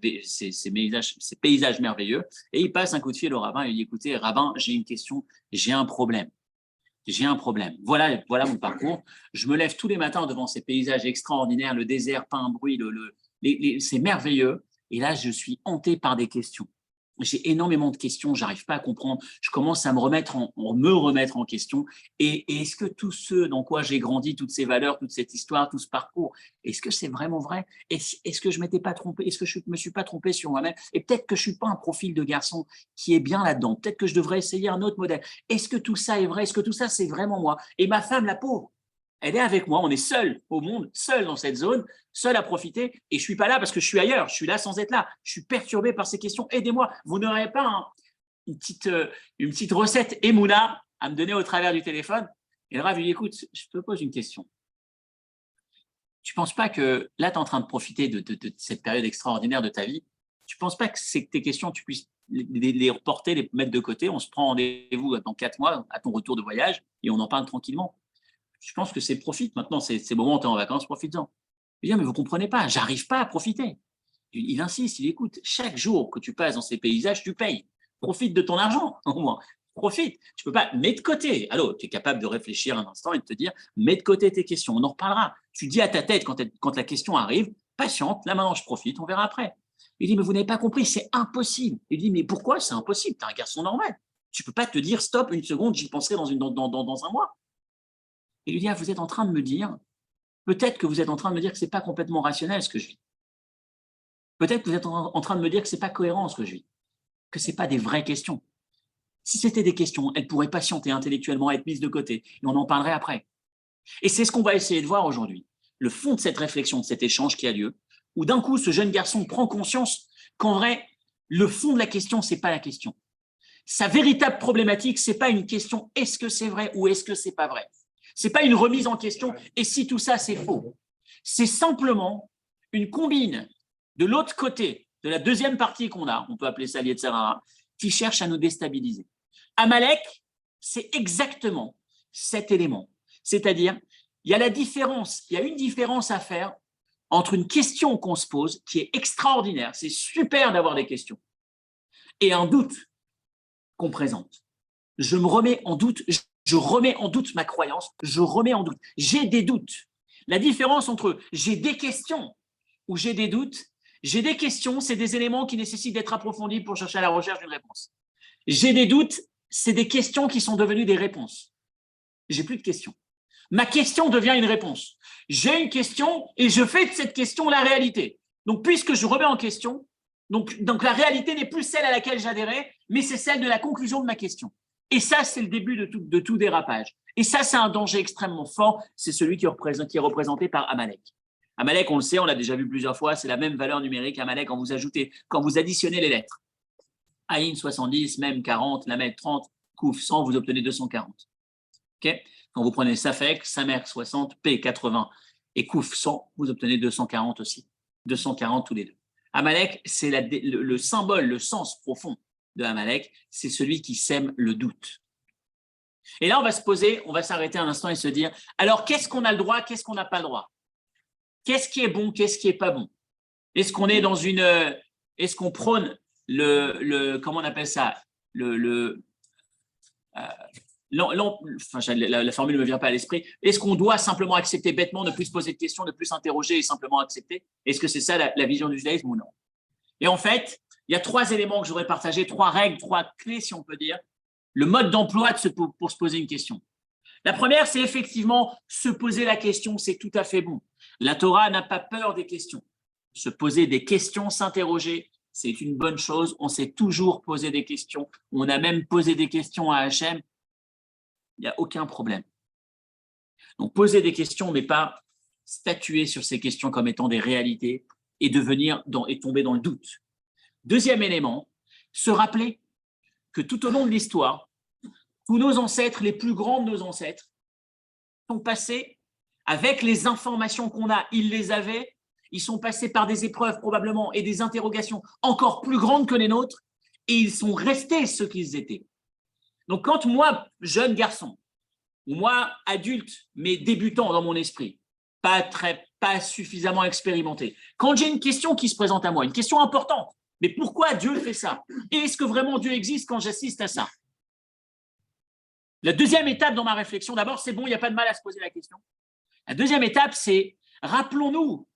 paysages merveilleux et il passe un coup de fil au rabbin et il dit, écoutez, rabbin, j'ai une question, j'ai un problème. Voilà mon parcours. Je me lève tous les matins devant ces paysages extraordinaires, le désert, pas un bruit, c'est merveilleux. Et là, je suis hanté par des questions. J'ai énormément de questions, j'arrive pas à comprendre. Je commence à me remettre en question. Et est-ce que tout ce dans quoi j'ai grandi, toutes ces valeurs, toute cette histoire, tout ce parcours, est-ce que c'est vraiment vrai? Est-ce que je m'étais pas trompé? Est-ce que je me suis pas trompé sur moi-même? Et peut-être que je suis pas un profil de garçon qui est bien là-dedans. Peut-être que je devrais essayer un autre modèle. Est-ce que tout ça est vrai? Est-ce que tout ça c'est vraiment moi? Et ma femme, la pauvre, elle est avec moi, on est seul au monde, seul dans cette zone, seul à profiter, et je ne suis pas là parce que je suis ailleurs, je suis là sans être là, je suis perturbé par ces questions, aidez-moi, vous n'aurez pas une petite recette Emouna à me donner au travers du téléphone? Et le Rav lui dit, écoute, je te pose une question. Tu ne penses pas que là, tu es en train de profiter de cette période extraordinaire de ta vie, tu ne penses pas que c'est que tes questions, tu puisses les reporter, les mettre de côté. On se prend rendez-vous dans 4 mois à ton retour de voyage et on en parle tranquillement. Je pense que c'est profite. Maintenant, c'est le moment où tu es en vacances, profite-en. Je dis, mais vous ne comprenez pas, j'arrive pas à profiter. Il insiste, il écoute. Chaque jour que tu passes dans ces paysages, tu payes. Profite de ton argent, au moins. Profite. Tu peux pas, mets de côté. Allô, tu es capable de réfléchir un instant et de te dire, mets de côté tes questions. On en reparlera. Tu dis à ta tête quand la question arrive, patiente, là maintenant je profite, on verra après. Il dit, mais vous n'avez pas compris, c'est impossible. Il dit, mais pourquoi c'est impossible? Tu es un garçon normal. Tu ne peux pas te dire, stop, une seconde, j'y penserai dans un mois. Il lui dit, ah, vous êtes en train de me dire, peut-être que vous êtes en train de me dire que ce n'est pas complètement rationnel ce que je vis. Peut-être que vous êtes en train de me dire que ce n'est pas cohérent ce que je vis, que ce n'est pas des vraies questions. Si c'était des questions, elles pourraient patienter intellectuellement, être mises de côté, et on en parlerait après. Et c'est ce qu'on va essayer de voir aujourd'hui. Le fond de cette réflexion, de cet échange qui a lieu, où d'un coup, ce jeune garçon prend conscience qu'en vrai, le fond de la question, ce n'est pas la question. Sa véritable problématique, ce n'est pas une question est-ce que c'est vrai ou est-ce que ce n'est pas vrai. Ce n'est pas une remise en question et si tout ça, c'est faux. C'est simplement une combine de l'autre côté, de la deuxième partie qu'on a, on peut appeler ça Yetzirah, qui cherche à nous déstabiliser. Amalek, c'est exactement cet élément. C'est-à-dire, il y a une différence à faire entre une question qu'on se pose, qui est extraordinaire, c'est super d'avoir des questions, et un doute qu'on présente. Je me remets en doute, je remets en doute ma croyance, je remets en doute. J'ai des doutes. La différence entre j'ai des questions ou j'ai des doutes, j'ai des questions, c'est des éléments qui nécessitent d'être approfondis pour chercher à la recherche d'une réponse. J'ai des doutes, c'est des questions qui sont devenues des réponses. J'ai plus de questions. Ma question devient une réponse. J'ai une question et je fais de cette question la réalité. Donc, puisque je remets en question, donc la réalité n'est plus celle à laquelle j'adhérais, mais c'est celle de la conclusion de ma question. Et ça, c'est le début de tout dérapage. Et ça, c'est un danger extrêmement fort. C'est celui qui est représenté par Amalek. Amalek, on le sait, on l'a déjà vu plusieurs fois, c'est la même valeur numérique. Amalek, quand vous additionnez les lettres. Aïn 70, même 40, Lamed 30, Kouf 100, vous obtenez 240. Okay, quand vous prenez Safek, Samer 60, P 80 et Kouf 100, vous obtenez 240 aussi. 240 tous les deux. Amalek, c'est le symbole, le sens profond de Amalek, c'est celui qui sème le doute. Et là, on va s'arrêter un instant et se dire, alors qu'est-ce qu'on a le droit, qu'est-ce qu'on n'a pas le droit? Qu'est-ce qui est bon, qu'est-ce qui n'est pas bon? Est-ce qu'on est est-ce qu'on prône comment on appelle ça? La formule ne me vient pas à l'esprit. Est-ce qu'on doit simplement accepter bêtement, ne plus se poser de questions, ne plus s'interroger et simplement accepter? Est-ce que c'est ça la vision du judaïsme ou non? Et en fait, il y a 3 éléments que j'aurais partagés, 3 règles, 3 clés, si on peut dire, le mode d'emploi pour se poser une question. La première, c'est effectivement se poser la question, c'est tout à fait bon. La Torah n'a pas peur des questions. Se poser des questions, s'interroger, c'est une bonne chose. On s'est toujours posé des questions. On a même posé des questions à Hachem. Il n'y a aucun problème. Donc, poser des questions, mais pas statuer sur ces questions comme étant des réalités et tomber dans le doute. Deuxième élément, se rappeler que tout au long de l'histoire, tous nos ancêtres, les plus grands de nos ancêtres, sont passés avec les informations qu'on a. Ils les avaient, ils sont passés par des épreuves probablement et des interrogations encore plus grandes que les nôtres et ils sont restés ce qu'ils étaient. Donc, quand moi, jeune garçon, ou moi, adulte, mais débutant dans mon esprit, pas suffisamment expérimenté, quand j'ai une question qui se présente à moi, une question importante, mais pourquoi Dieu fait ça? Et est-ce que vraiment Dieu existe quand j'assiste à ça? La deuxième étape dans ma réflexion, d'abord, c'est bon, il n'y a pas de mal à se poser la question. La deuxième étape, c'est rappelons-nous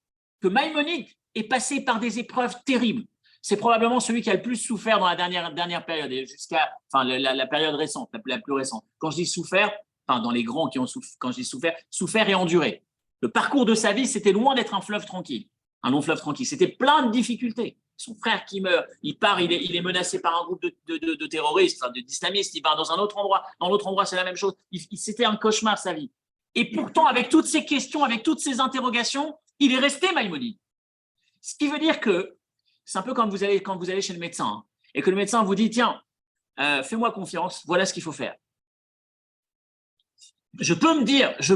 que Maïmonide est passé par des épreuves terribles. C'est probablement celui qui a le plus souffert dans la dernière période, la période récente, la plus récente. Quand je dis souffert, dans les grands qui ont souffert, quand je dis souffert et enduré. Le parcours de sa vie, c'était loin d'être un fleuve tranquille, un long fleuve tranquille. C'était plein de difficultés. Son frère qui meurt, il part, il est menacé par un groupe de terroristes, d'islamistes, il part dans un autre endroit. Dans l'autre endroit, c'est la même chose. C'était un cauchemar, sa vie. Et pourtant, avec toutes ces questions, avec toutes ces interrogations, il est resté Maïmonide. Ce qui veut dire que c'est un peu comme quand vous allez chez le médecin et que le médecin vous dit, tiens, fais-moi confiance, voilà ce qu'il faut faire. Je peux me dire, je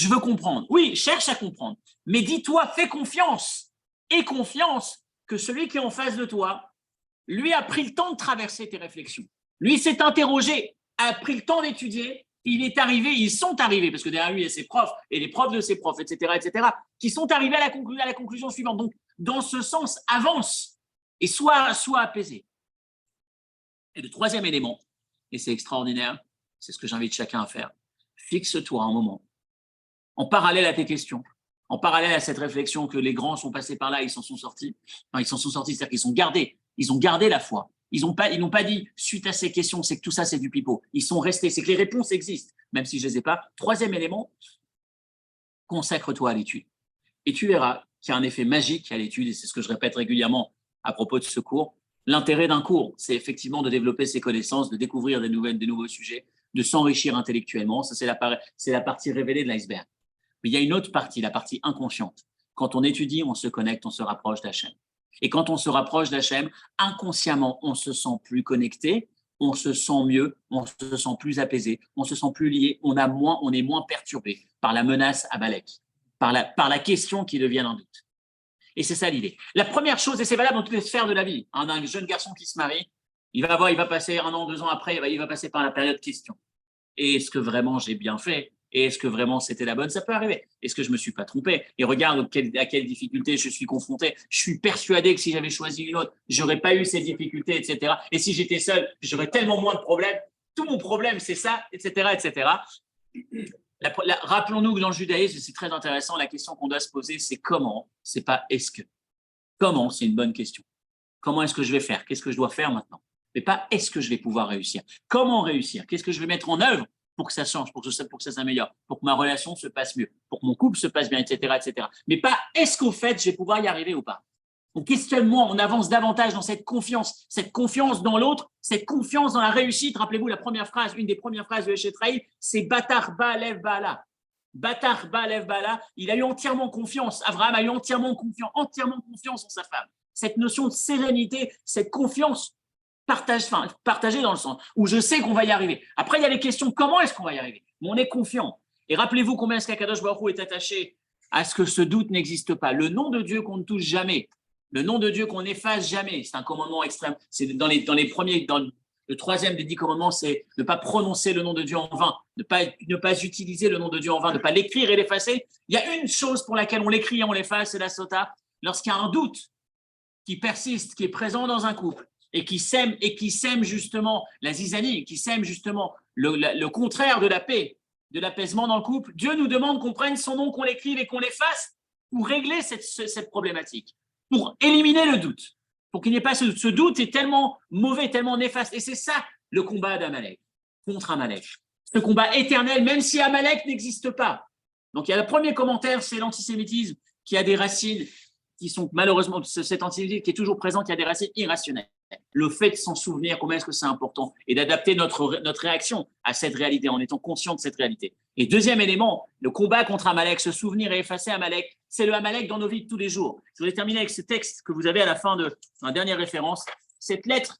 veux comprendre. Oui, cherche à comprendre. Mais dis-toi, fais confiance. Et confiance, que celui qui est en face de toi, lui a pris le temps de traverser tes réflexions. Lui s'est interrogé, a pris le temps d'étudier, ils sont arrivés, parce que derrière lui, il y a ses profs et les profs de ses profs, etc., qui sont arrivés à la conclusion suivante. Donc, dans ce sens, avance et sois apaisé. Et le troisième élément, et c'est extraordinaire, c'est ce que j'invite chacun à faire, fixe-toi un moment, en parallèle à tes questions, en parallèle à cette réflexion que les grands sont passés par là, ils s'en sont sortis, c'est-à-dire qu'ils ont gardé la foi. Ils n'ont pas dit, suite à ces questions, c'est que tout ça, c'est du pipeau. Ils sont restés, c'est que les réponses existent, même si je ne les ai pas. Troisième élément, consacre-toi à l'étude. Et tu verras qu'il y a un effet magique à l'étude, et c'est ce que je répète régulièrement à propos de ce cours. L'intérêt d'un cours, c'est effectivement de développer ses connaissances, de découvrir des nouveaux sujets, de s'enrichir intellectuellement. Ça, c'est la partie révélée de l'iceberg. Mais il y a une autre partie, la partie inconsciente. Quand on étudie, on se connecte, on se rapproche d'Hachem. Et quand on se rapproche d'Hachem, inconsciemment, on se sent plus connecté, on se sent mieux, on se sent plus apaisé, on se sent plus lié, on est moins perturbé par la menace Amalek, par la question qui devient un doute. Et c'est ça l'idée. La première chose, et c'est valable dans toutes les sphères de la vie, un jeune garçon qui se marie, il va passer 1 an, 2 ans après, il va passer par la période question. Et est-ce que vraiment j'ai bien fait ? Et est-ce que vraiment c'était la bonne ? Ça peut arriver. Est-ce que je ne me suis pas trompé ? Et regarde à quelle difficulté je suis confronté. Je suis persuadé que si j'avais choisi une autre, je n'aurais pas eu ces difficultés, etc. Et si j'étais seul, j'aurais tellement moins de problèmes. Tout mon problème, c'est ça, etc., etc. Rappelons-nous que dans le judaïsme, c'est très intéressant, la question qu'on doit se poser, c'est comment, c'est pas est-ce que. Comment, c'est une bonne question. Comment est-ce que je vais faire ? Qu'est-ce que je dois faire maintenant ? Mais pas est-ce que je vais pouvoir réussir ? Comment réussir ? Qu'est-ce que je vais mettre en œuvre pour que ça change, pour que ça s'améliore, pour que ma relation se passe mieux, pour que mon couple se passe bien, etc., etc. Mais pas est-ce qu'au fait, je vais pouvoir y arriver ou pas. On questionne-moi, on avance davantage dans cette confiance dans l'autre, cette confiance dans la réussite. Rappelez-vous la première phrase, une des premières phrases de Eshetraïl, c'est Batar ba lev ba'ala. Batar ba lev ba'ala, il a eu entièrement confiance. Abraham a eu entièrement confiance en sa femme. Cette notion de sérénité, cette confiance partagée dans le sens où je sais qu'on va y arriver. Après, il y a les questions, comment est-ce qu'on va y arriver ? Mais on est confiant. Et rappelez-vous combien est-ce qu'Akadosh Baruch Hu est attaché à ce que ce doute n'existe pas. Le nom de Dieu qu'on ne touche jamais, le nom de Dieu qu'on n'efface jamais, c'est un commandement extrême. C'est dans les premiers, dans le troisième des 10 commandements, c'est ne pas prononcer le nom de Dieu en vain, ne pas utiliser le nom de Dieu en vain, ne pas l'écrire et l'effacer. Il y a une chose pour laquelle on l'écrit et on l'efface, c'est la sota. Lorsqu'il y a un doute qui persiste, qui est présent dans un couple, et qui sème justement la zizanie, qui sème justement le contraire de la paix, de l'apaisement dans le couple, Dieu nous demande qu'on prenne son nom, qu'on l'écrive et qu'on l'efface pour régler cette problématique, pour éliminer le doute, pour qu'il n'y ait pas ce doute est tellement mauvais, tellement néfaste. Et c'est ça le combat d'Amalek, contre Amalek. Ce combat éternel, même si Amalek n'existe pas. Donc il y a le premier commentaire, c'est l'antisémitisme qui a des racines qui sont malheureusement, cet antisémitisme qui est toujours présent, qui a des racines irrationnelles. Le fait de s'en souvenir, combien est-ce que c'est important, et d'adapter notre réaction à cette réalité en étant conscient de cette réalité. Et deuxième élément, le combat contre Amalek, se souvenir et effacer Amalek, c'est le Amalek dans nos vies de tous les jours. Je voudrais terminer avec ce texte que vous avez à la fin de la dernière référence, cette lettre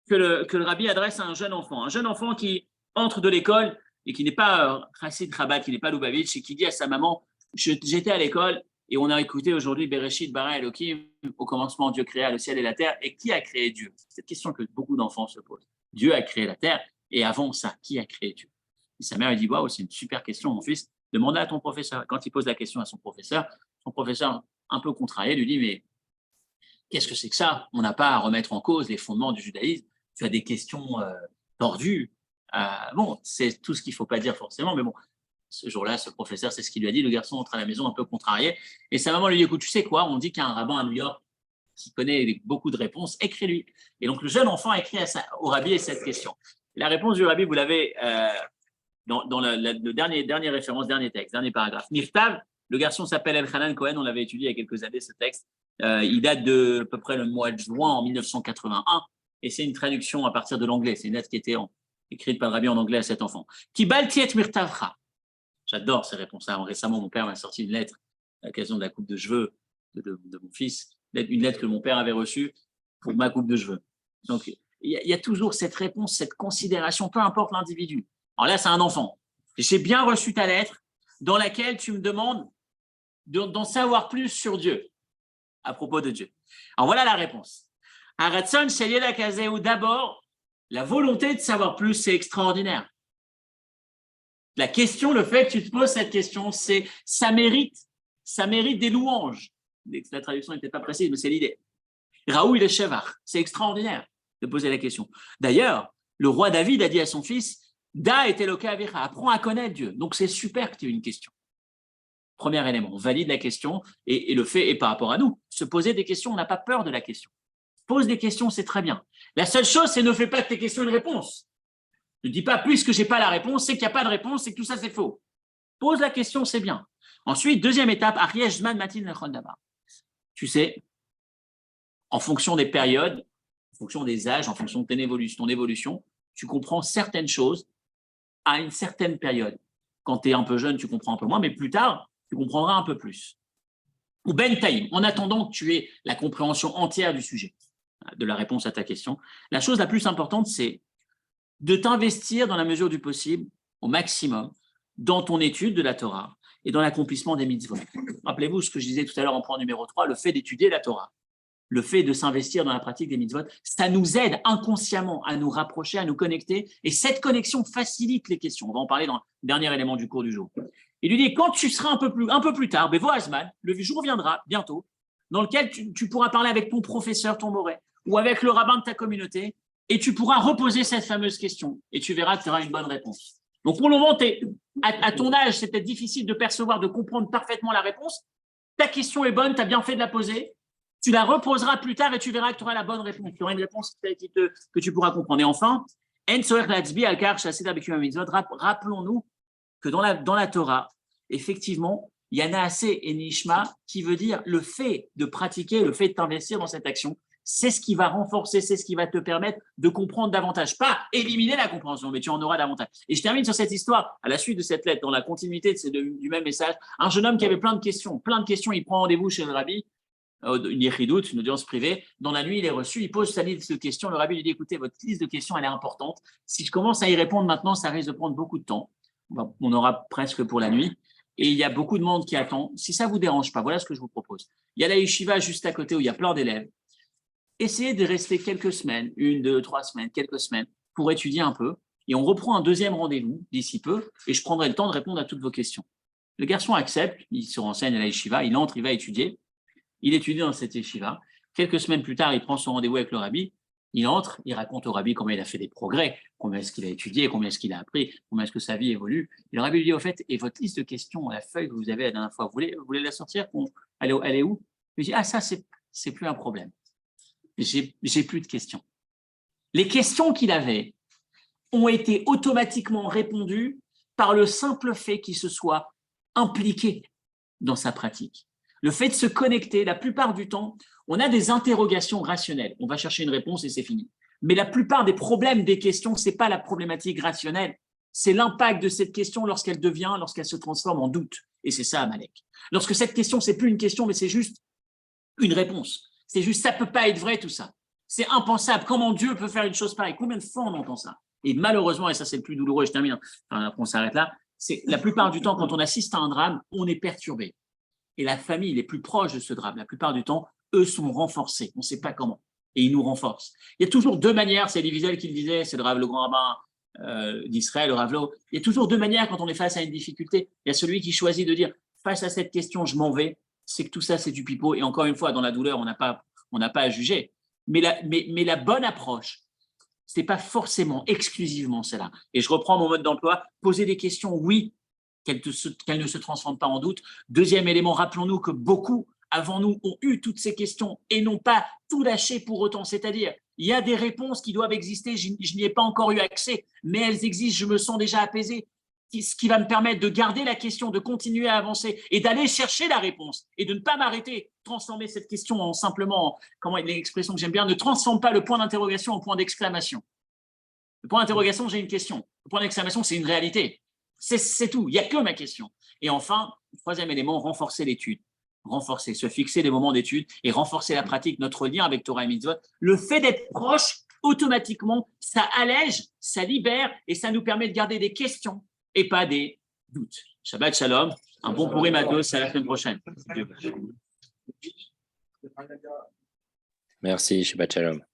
que le rabbi adresse à un jeune enfant qui entre de l'école et qui n'est pas Chassid Rabat, qui n'est pas Lubavitch, et qui dit à sa maman, j'étais à l'école, et on a écouté aujourd'hui Bereshit bara Elohim, au commencement Dieu créa le ciel et la terre. Et qui a créé Dieu ? C'est cette question que beaucoup d'enfants se posent. Dieu a créé la terre, et avant ça, qui a créé Dieu ? Et sa mère lui dit, waouh, c'est une super question, mon fils, demande à ton professeur. Quand il pose la question à son professeur, un peu contrarié, lui dit, mais qu'est-ce que c'est que ça ? On n'a pas à remettre en cause les fondements du judaïsme. Tu as des questions tordues. Bon, c'est tout ce qu'il ne faut pas dire forcément, mais bon. Ce jour-là, ce professeur, c'est ce qu'il lui a dit. Le garçon entre à la maison un peu contrarié. Et sa maman lui dit, écoute, tu sais quoi ? On dit qu'il y a un rabbin à New York qui connaît beaucoup de réponses. Écris-lui. Et donc, le jeune enfant a écrit au rabbi cette question. La réponse du rabbi, vous l'avez dans le dernier référence, dernier texte, dernier paragraphe. Niftav, le garçon s'appelle Elchanan Cohen. On l'avait étudié il y a quelques années, ce texte. Il date de à peu près le mois de juin en 1981. Et c'est une traduction à partir de l'anglais. C'est une lettre qui était écrite par le rabbi en anglais à cet enfant. Kibal tiet mirtavcha. J'adore ces réponses-là. Récemment, mon père m'a sorti une lettre à l'occasion de la coupe de cheveux de mon fils, une lettre que mon père avait reçue pour ma coupe de cheveux. Donc, il y a toujours cette réponse, cette considération, peu importe l'individu. Alors là, c'est un enfant. J'ai bien reçu ta lettre dans laquelle tu me demandes d'en savoir plus sur Dieu. à propos de Dieu. Alors voilà la réponse. Haratson Sheliel Akazeu, d'abord, la volonté de savoir plus, c'est extraordinaire. La question, le fait que tu te poses cette question, ça mérite des louanges. La traduction n'était pas précise, mais c'est l'idée. Raoul le Shevar, c'est extraordinaire de poser la question. D'ailleurs, le roi David a dit à son fils, Da et Eloka Avicha, apprends à connaître Dieu. Donc c'est super que tu aies une question. Premier élément, on valide la question et le fait, et par rapport à nous, se poser des questions, on n'a pas peur de la question. Pose des questions, c'est très bien. La seule chose, c'est ne fais pas de tes questions une réponse. Ne dis pas, puisque je n'ai pas la réponse, c'est qu'il n'y a pas de réponse, c'est que tout ça, c'est faux. Pose la question, c'est bien. Ensuite, deuxième étape, Arieshman Matin Lechondaba. Tu sais, en fonction des périodes, en fonction des âges, en fonction de ton évolution, tu comprends certaines choses à une certaine période. Quand tu es un peu jeune, tu comprends un peu moins, mais plus tard, tu comprendras un peu plus. Ou Ben Taïm, en attendant que tu aies la compréhension entière du sujet, de la réponse à ta question, la chose la plus importante, c'est de t'investir dans la mesure du possible, au maximum, dans ton étude de la Torah et dans l'accomplissement des mitzvot. Rappelez-vous ce que je disais tout à l'heure en point numéro 3, le fait d'étudier la Torah, le fait de s'investir dans la pratique des mitzvot, ça nous aide inconsciemment à nous rapprocher, à nous connecter, et cette connexion facilite les questions. On va en parler dans le dernier élément du cours du jour. Il lui dit, quand tu seras un peu plus tard, Bevo Azman, le jour viendra bientôt, dans lequel tu pourras parler avec ton professeur, ton moré, ou avec le rabbin de ta communauté, et tu pourras reposer cette fameuse question, et tu verras que tu auras une bonne réponse. Donc pour le moment, à ton âge, c'est peut-être difficile de percevoir, de comprendre parfaitement la réponse. Ta question est bonne, tu as bien fait de la poser. Tu la reposeras plus tard et tu verras que tu auras la bonne réponse. Tu auras une réponse que tu pourras comprendre. Et enfin, rappelons-nous que dans la Torah, effectivement, il y en a assez et nishma qui veut dire le fait de pratiquer, le fait de t'investir dans cette action, c'est ce qui va renforcer, c'est ce qui va te permettre de comprendre davantage. Pas éliminer la compréhension, mais tu en auras davantage. Et je termine sur cette histoire, à la suite de cette lettre, dans la continuité du même message. Un jeune homme qui avait plein de questions, il prend rendez-vous chez le rabbi, une yéchidout, une audience privée. Dans la nuit, il est reçu, il pose sa liste de questions. Le rabbi lui dit, écoutez, votre liste de questions, elle est importante. Si je commence à y répondre maintenant, ça risque de prendre beaucoup de temps. Bon, on aura presque pour la nuit. Et il y a beaucoup de monde qui attend. Si ça ne vous dérange pas, voilà ce que je vous propose. Il y a la yeshiva juste à côté où il y a plein d'élèves. Essayez de rester quelques semaines, 1, 2, 3 semaines, quelques semaines, pour étudier un peu. Et on reprend un deuxième rendez-vous d'ici peu, et je prendrai le temps de répondre à toutes vos questions. Le garçon accepte, il se renseigne à la yeshiva, il entre, il va étudier. Il étudie dans cette yeshiva. Quelques semaines plus tard, il prend son rendez-vous avec le rabbi. Il entre, il raconte au rabbi comment il a fait des progrès, combien est-ce qu'il a étudié, combien est-ce qu'il a appris, combien est-ce que sa vie évolue. Et le rabbi lui dit, au fait, et votre liste de questions, la feuille que vous avez la dernière fois, vous voulez la sortir? Elle est où? Il dit, ah, ça, c'est plus un problème. J'ai plus de questions. Les questions qu'il avait ont été automatiquement répondues par le simple fait qu'il se soit impliqué dans sa pratique. Le fait de se connecter, la plupart du temps, on a des interrogations rationnelles. On va chercher une réponse et c'est fini. Mais la plupart des problèmes des questions, ce n'est pas la problématique rationnelle, c'est l'impact de cette question lorsqu'elle se transforme en doute. Et c'est ça, Amalek. Lorsque cette question, c'est plus une question, mais c'est juste une réponse. C'est juste, ça ne peut pas être vrai tout ça. C'est impensable. Comment Dieu peut faire une chose pareille? Combien de fois on entend ça? Et malheureusement, et ça c'est le plus douloureux, je termine, après on s'arrête là, c'est la plupart du temps, quand on assiste à un drame, on est perturbé. Et la famille les plus proches de ce drame, la plupart du temps, eux sont renforcés. On ne sait pas comment. Et ils nous renforcent. Il y a toujours deux manières, c'est Elie qui le disait, c'est le grand rabbin d'Israël, le Rav Loew. Il y a toujours deux manières quand on est face à une difficulté. Il y a celui qui choisit de dire, face à cette question, je m'en vais. C'est que tout ça, c'est du pipeau. Et encore une fois, dans la douleur, on n'a pas à juger. Mais la bonne approche, ce n'est pas forcément exclusivement cela. Et je reprends mon mode d'emploi. Poser des questions, oui, qu'elles ne se transforment pas en doute. Deuxième élément, rappelons-nous que beaucoup avant nous ont eu toutes ces questions et n'ont pas tout lâché pour autant. C'est-à-dire, il y a des réponses qui doivent exister, je n'y ai pas encore eu accès, mais elles existent, je me sens déjà apaisé. Ce qui va me permettre de garder la question, de continuer à avancer et d'aller chercher la réponse et de ne pas m'arrêter, transformer cette question en simplement, comment l'expression que j'aime bien, ne transforme pas le point d'interrogation en point d'exclamation. Le point d'interrogation, j'ai une question. Le point d'exclamation, c'est une réalité. C'est tout, il n'y a que ma question. Et enfin, troisième élément, renforcer l'étude. Renforcer, se fixer des moments d'étude et renforcer la pratique, notre lien avec Torah et Mitzvot. Le fait d'être proche, automatiquement, ça allège, ça libère et ça nous permet de garder des questions et pas des doutes. Shabbat Shalom, un bon Purim à tous, à la semaine prochaine. Merci, Shabbat Shalom.